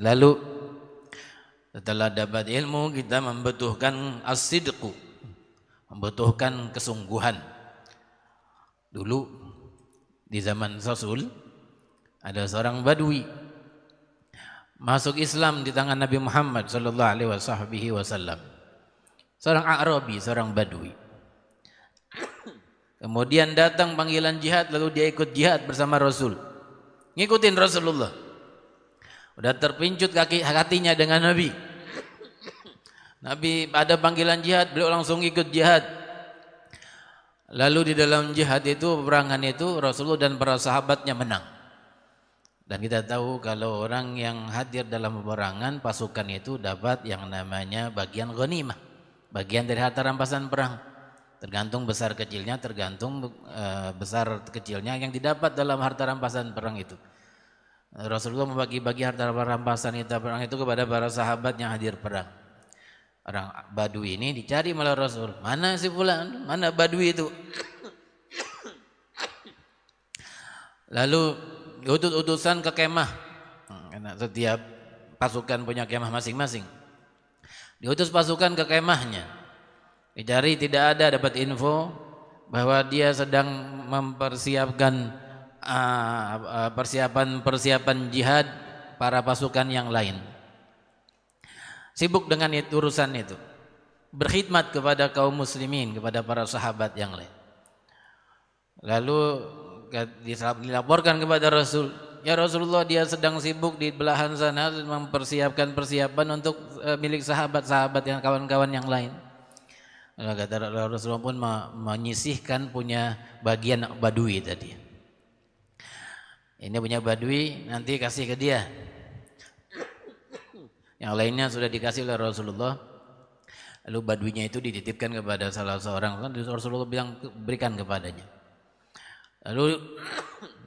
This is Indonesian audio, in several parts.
Lalu setelah dapat ilmu kita membutuhkan as-sidqu, membutuhkan kesungguhan. Dulu di zaman Rasul ada seorang badui masuk Islam di tangan Nabi Muhammad sallallahu alaihi wasallam. Seorang Arabi, seorang badui. Kemudian datang panggilan jihad, lalu dia ikut jihad bersama Rasul. Ngikutin Rasulullah. Udah terpincut hatinya dengan Nabi. Nabi ada panggilan jihad, beliau langsung ikut jihad. Lalu di dalam jihad itu, peperangan itu, Rasulullah dan para sahabatnya menang. Dan kita tahu kalau orang yang hadir dalam peperangan, pasukan itu dapat yang namanya bagian ghanimah, bagian dari harta rampasan perang. Tergantung besar kecilnya, tergantung besar kecilnya yang didapat dalam harta rampasan perang itu. Rasulullah membagi-bagi harta rampasan perang itu kepada para sahabat yang hadir perang. Orang Badui ini dicari oleh Rasul. Mana si fulan? Mana Badui itu? Lalu diutus utusan ke kemah. Karena setiap pasukan punya kemah masing-masing. Diutus pasukan ke kemahnya. Dicari, tidak ada, dapat info bahwa dia sedang mempersiapkan persiapan jihad para pasukan yang lain. Sibuk dengan urusan itu, berkhidmat kepada kaum muslimin, kepada para sahabat yang lain. Lalu dilaporkan kepada Rasul, ya Rasulullah, dia sedang sibuk di belahan sana mempersiapkan persiapan untuk milik sahabat-sahabat yang kawan-kawan yang lain. Lalu kata Rasulullah pun menyisihkan punya bagian badui tadi. Ini punya badui, nanti kasih ke dia. Yang lainnya sudah dikasih oleh Rasulullah. Lalu baduinya itu dititipkan kepada salah seorang. Rasulullah bilang berikan kepadanya. Lalu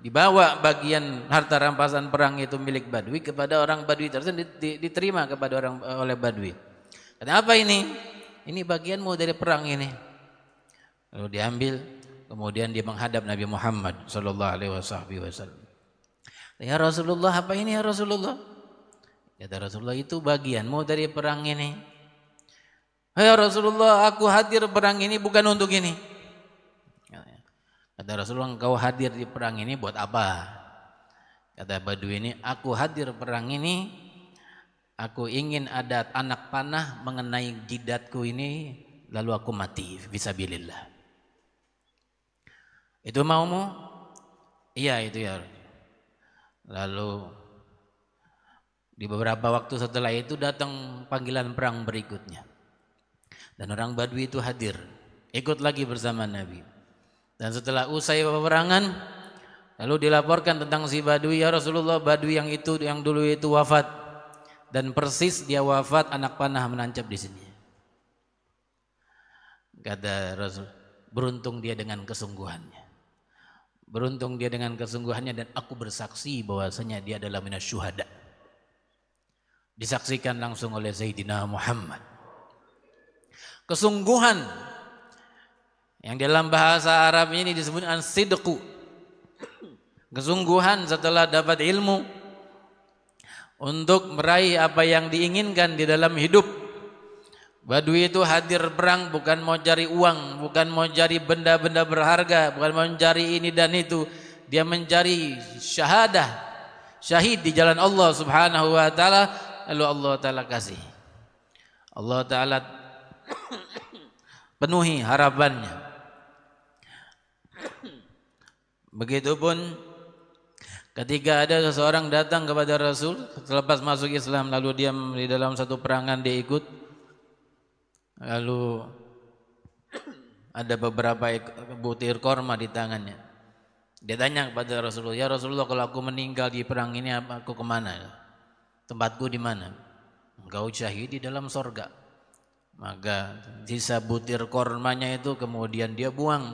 dibawa bagian harta rampasan perang itu milik badui kepada orang badui tersebut, diterima kepada oleh badui. Kata, apa ini? Ini bagianmu dari perang ini. Lalu diambil, kemudian dia menghadap Nabi Muhammad sallallahu alaihi wasallam. Ya Rasulullah, apa ini ya Rasulullah? Kata Rasulullah, itu bagianmu dari perang ini. Ya Rasulullah, aku hadir perang ini bukan untuk ini. Kata Rasulullah, engkau hadir di perang ini buat apa? Kata badui ini, aku hadir perang ini, aku ingin ada anak panah mengenai jidatku ini, lalu aku mati fisabilillah. Itu maumu? Iya itu ya. Lalu di beberapa waktu setelah itu datang panggilan perang berikutnya. Dan orang Badui itu hadir, ikut lagi bersama Nabi. Dan setelah usai peperangan, lalu dilaporkan tentang si Badui, ya Rasulullah, Badui yang dulu itu wafat. Dan persis dia wafat, anak panah menancap di sini. Kata Rasul, beruntung dia dengan kesungguhannya. Beruntung dia dengan kesungguhannya, dan aku bersaksi bahwasanya dia adalah minasyuhada. Disaksikan langsung oleh Sayyidina Muhammad. Kesungguhan yang dalam bahasa Arab ini disebut as-sidqu. Kesungguhan setelah dapat ilmu untuk meraih apa yang diinginkan di dalam hidup. Badui itu hadir perang bukan mau cari uang, bukan mau cari benda-benda berharga, bukan mau cari ini dan itu. Dia mencari syahadah, syahid di jalan Allah Subhanahu wa taala. Lalu Allah Ta'ala kasih, Allah Ta'ala penuhi harapannya. Begitupun ketika ada seseorang datang kepada Rasul selepas masuk Islam, lalu dia di dalam satu perangan dia ikut, lalu ada beberapa butir korma di tangannya. Dia tanya kepada Rasulullah, ya Rasulullah, kalau aku meninggal di perang ini aku kemana? Tempatku di mana? Engkau syahid di dalam sorga. Maka sisa butir kormanya itu kemudian dia buang.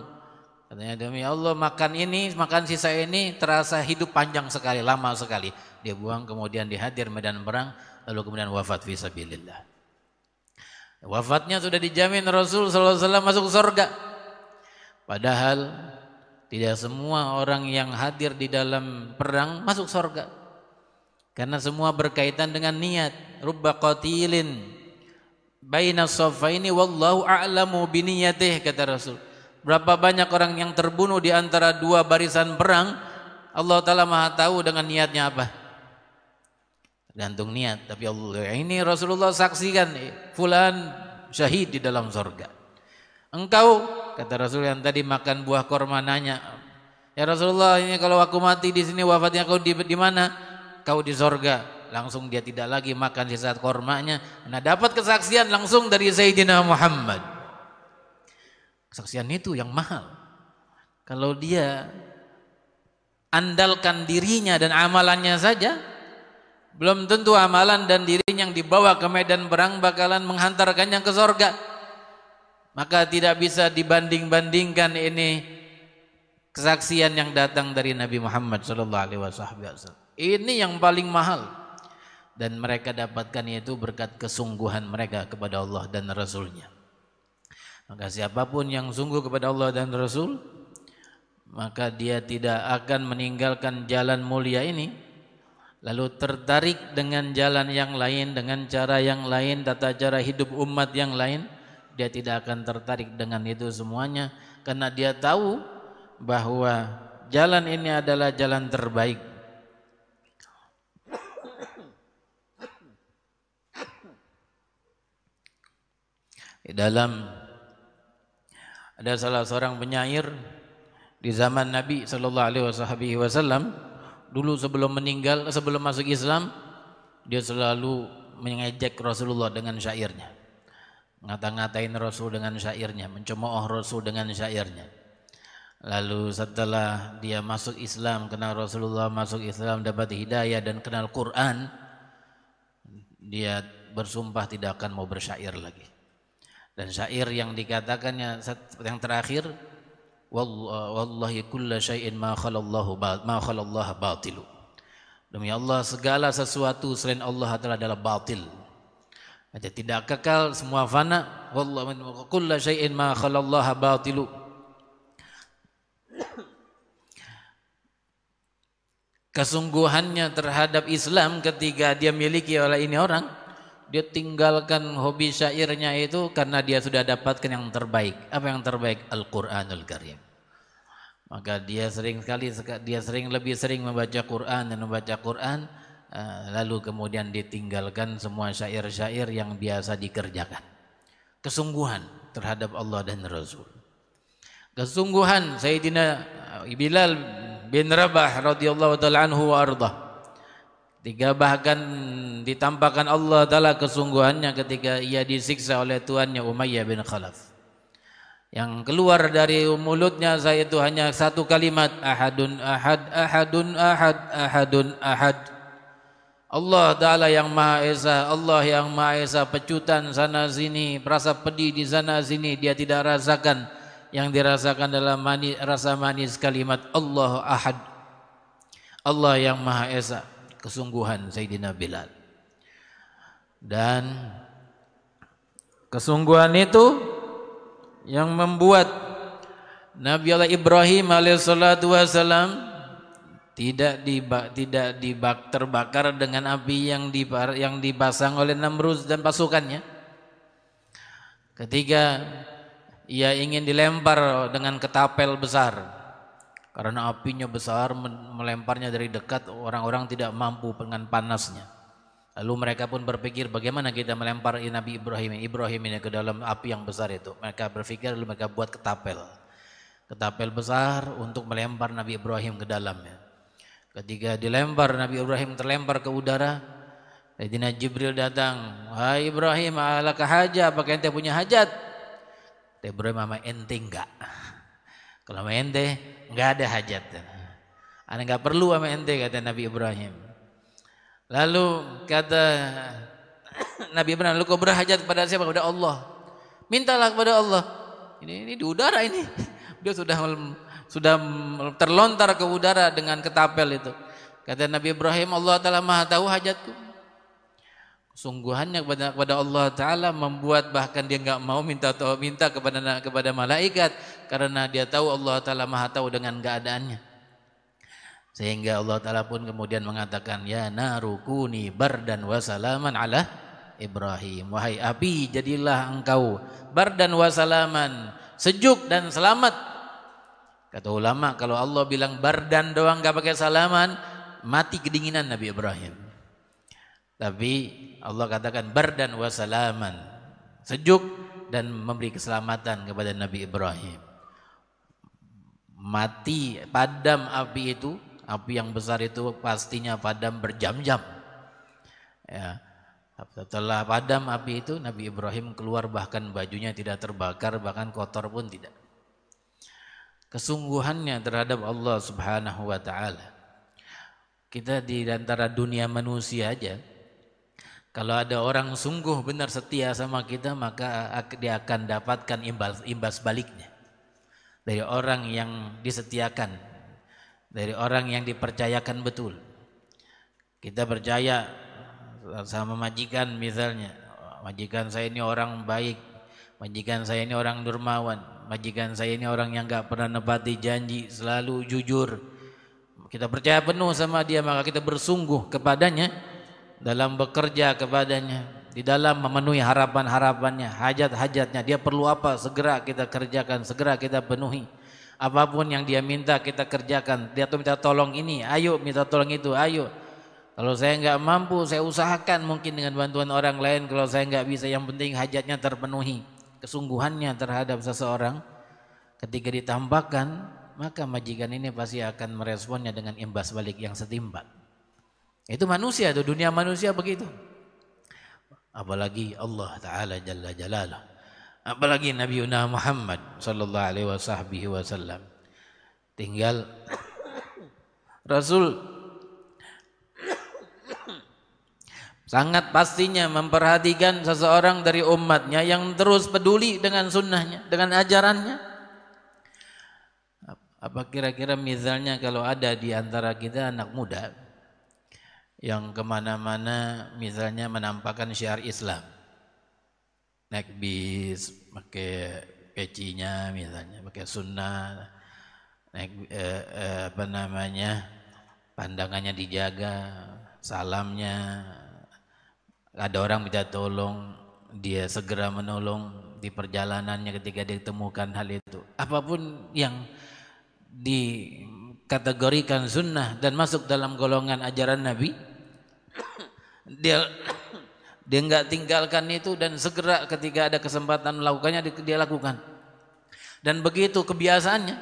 Katanya, demi Allah, makan sisa ini terasa hidup panjang sekali, lama sekali. Dia buang, kemudian dihadir medan perang, lalu kemudian wafat fisabilillah. Wafatnya sudah dijamin Rasul sallallahu alaihi wasallam masuk surga. Padahal tidak semua orang yang hadir di dalam perang masuk surga. Karena semua berkaitan dengan niat. Rubba qatilin baina saffaini wallahu a'lamu biniyatih, kata Rasul. Berapa banyak orang yang terbunuh di antara dua barisan perang, Allah Ta'ala Maha tahu dengan niatnya apa. Gantung niat. Tapi Allah, ini Rasulullah saksikan, fulan syahid di dalam surga. Engkau, kata Rasul yang tadi makan buah korma, nanya, ya Rasulullah, ini kalau aku mati di sini, wafatnya kau di mana? Kau di surga. Langsung dia tidak lagi makan sisa kormanya. Nah, dapat kesaksian langsung dari Sayyidina Muhammad. Kesaksian itu yang mahal. Kalau dia andalkan dirinya dan amalannya saja, belum tentu amalan dan dirinya yang dibawa ke medan perang bakalan menghantarkannya ke surga. Maka tidak bisa dibanding-bandingkan ini kesaksian yang datang dari Nabi Muhammad SAW. Ini yang paling mahal, dan mereka dapatkan itu berkat kesungguhan mereka kepada Allah dan Rasulnya. Maka siapapun yang sungguh kepada Allah dan Rasul, maka dia tidak akan meninggalkan jalan mulia ini lalu tertarik dengan jalan yang lain, dengan cara yang lain, tata cara hidup umat yang lain. Dia tidak akan tertarik dengan itu semuanya, karena dia tahu bahwa jalan ini adalah jalan terbaik. Di dalam ada salah seorang penyair di zaman Nabi SAW, dulu sebelum meninggal, sebelum masuk Islam, dia selalu mengejek Rasulullah dengan syairnya, ngata-ngatain Rasul dengan syairnya, mencemooh Rasul dengan syairnya. Lalu setelah dia masuk Islam, kenal Rasulullah, masuk Islam, dapat hidayah dan kenal Quran, dia bersumpah tidak akan mau bersyair lagi. Dan syair yang dikatakannya yang terakhir, wallahi kulla syai'in ma khalallahu batilu. Demi Allah, segala sesuatu selain Allah adalah batil. Jadi tidak kekal, semua fana. Wallahi kulla syai'in ma khalallahu batilu. Kesungguhannya terhadap Islam ketika dia miliki oleh ini orang, dia tinggalkan hobi syairnya itu karena dia sudah dapatkan yang terbaik. Apa yang terbaik? Al-Quranul Karim. Maka dia lebih sering membaca Quran dan membaca Quran, lalu kemudian ditinggalkan semua syair-syair yang biasa dikerjakan. Kesungguhan terhadap Allah dan Rasul. Kesungguhan Sayyidina Bilal bin Rabah radhiyallahu ta'ala anhu wa ardah. Bahkan ditampakkan Allah Ta'ala kesungguhannya ketika ia disiksa oleh tuannya Umayyah bin Khalaf. Yang keluar dari mulutnya saya itu hanya satu kalimat, ahadun ahad, ahadun ahad, ahadun ahad. Allah Ta'ala yang Maha Esa, Allah yang Maha Esa, pecutan sana sini, rasa pedih di sana sini dia tidak rasakan. Yang dirasakan dalam rasa manis kalimat Allah Ahad, Allah yang Maha Esa. Kesungguhan Sayyidina Bilal. Dan kesungguhan itu yang membuat Nabi Allah Ibrahim alaihissalatu wassalam tidak terbakar dengan api yang dipasang oleh Namrud dan pasukannya. Ketika ia ingin dilempar dengan ketapel besar, karena apinya besar, melemparnya dari dekat, orang-orang tidak mampu dengan panasnya. Lalu mereka pun berpikir bagaimana kita melempar Nabi Ibrahim ini ke dalam api yang besar itu. Mereka berpikir, lalu mereka buat ketapel besar untuk melempar Nabi Ibrahim ke dalamnya. Ketika dilempar, Nabi Ibrahim terlempar ke udara, Sayyidina Jibril datang, "Hai Ibrahim, alaka hajat, apakah ente punya hajat?" Ibrahim, "Sama ente enggak. Kalau sama ente enggak ada hajat. Ane enggak perlu sama ente," kata Nabi Ibrahim. Lalu kata Nabi Ibrahim, "Lu kau berhajat kepada siapa?" "Kepada Allah." "Mintalah kepada Allah." Ini di udara ini. Dia sudah terlontar ke udara dengan ketapel itu. Kata Nabi Ibrahim, "Allah Ta'ala Maha tahu hajatku." Sungguhannya kepada Allah Ta'ala membuat bahkan dia enggak mau minta kepada malaikat, karena dia tahu Allah Ta'ala Maha tahu dengan keadaannya. Sehingga Allah Ta'ala pun kemudian mengatakan, ya narukuni bardan wa salaman ala Ibrahim. Wahai api, jadilah engkau bardan wa salaman, sejuk dan selamat. Kata ulama, kalau Allah bilang bardan doang gak pakai salaman, mati kedinginan Nabi Ibrahim. Tapi Allah katakan bardan wa salaman, sejuk dan memberi keselamatan kepada Nabi Ibrahim. Mati, padam api itu, api yang besar itu pastinya padam berjam-jam. Ya. Setelah padam api itu, Nabi Ibrahim keluar, bahkan bajunya tidak terbakar, bahkan kotor pun tidak. Kesungguhannya terhadap Allah Subhanahu wa Ta'ala. Kita di antara dunia manusia aja, kalau ada orang sungguh benar setia sama kita, maka dia akan dapatkan imbas baliknya dari orang yang disetiakan, dari orang yang dipercayakan betul. Kita percaya sama majikan misalnya, majikan saya ini orang baik, majikan saya ini orang dermawan, majikan saya ini orang yang gak pernah nepati janji, selalu jujur. Kita percaya penuh sama dia, maka kita bersungguh kepadanya dalam bekerja kepadanya, di dalam memenuhi harapan-harapannya, hajat-hajatnya. Dia perlu apa, segera kita kerjakan, segera kita penuhi. Apapun yang dia minta kita kerjakan. Dia tuh minta tolong ini, ayo, minta tolong itu, ayo. Kalau saya nggak mampu, saya usahakan mungkin dengan bantuan orang lain. Kalau saya nggak bisa, yang penting hajatnya terpenuhi. Kesungguhannya terhadap seseorang ketika ditampakkan, maka majikan ini pasti akan meresponnya dengan imbas balik yang setimpal. Itu manusia, itu dunia manusia begitu. Apalagi Allah Ta'ala Jalla Jalaluh, apalagi Nabi Muhammad sallallahu alaihi wasallam. Tinggal Rasul sangat pastinya memperhatikan seseorang dari umatnya yang terus peduli dengan sunnahnya, dengan ajarannya. Apa kira-kira misalnya kalau ada di antara kita anak muda yang kemana-mana misalnya menampakkan syiar Islam, naik bis pakai pecinya misalnya, pakai sunnah, naik pandangannya dijaga, salamnya, ada orang minta tolong, dia segera menolong di perjalanannya ketika dia temukan hal itu. Apapun yang dikategorikan sunnah dan masuk dalam golongan ajaran Nabi, dia nggak tinggalkan itu dan segera ketika ada kesempatan melakukannya dia lakukan. Dan begitu kebiasaannya,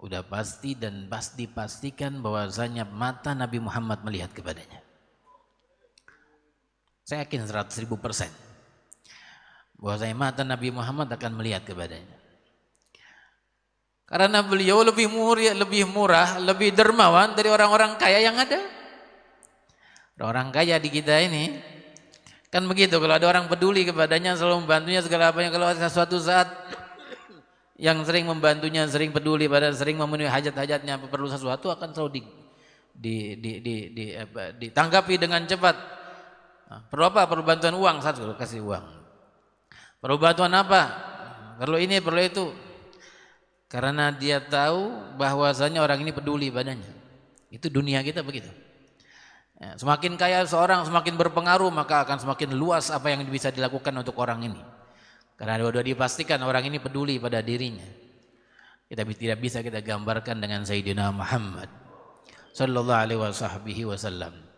udah pasti dan pasti pastikan bahwasanya mata Nabi Muhammad melihat kepadanya. Saya yakin 100.000% bahwasanya mata Nabi Muhammad akan melihat kepadanya. Karena beliau lebih murah, lebih dermawan dari orang-orang kaya yang ada. Orang kaya di kita ini kan begitu, kalau ada orang peduli kepadanya, selalu membantunya segala apanya. Kalau ada suatu saat yang sering membantunya, sering peduli pada, sering memenuhi hajat-hajatnya, perlu sesuatu, akan selalu ditanggapi dengan cepat. Perlu apa? Perlu bantuan uang, satu kasih uang. Perlu bantuan apa? Perlu ini, perlu itu. Karena dia tahu bahwasanya orang ini peduli padanya. Itu dunia kita begitu. Ya, semakin kaya seorang, semakin berpengaruh, maka akan semakin luas apa yang bisa dilakukan untuk orang ini. Karena dua-dua dipastikan orang ini peduli pada dirinya. Kita tidak bisa kita gambarkan dengan Sayyidina Muhammad sallallahu alaihi wasallam.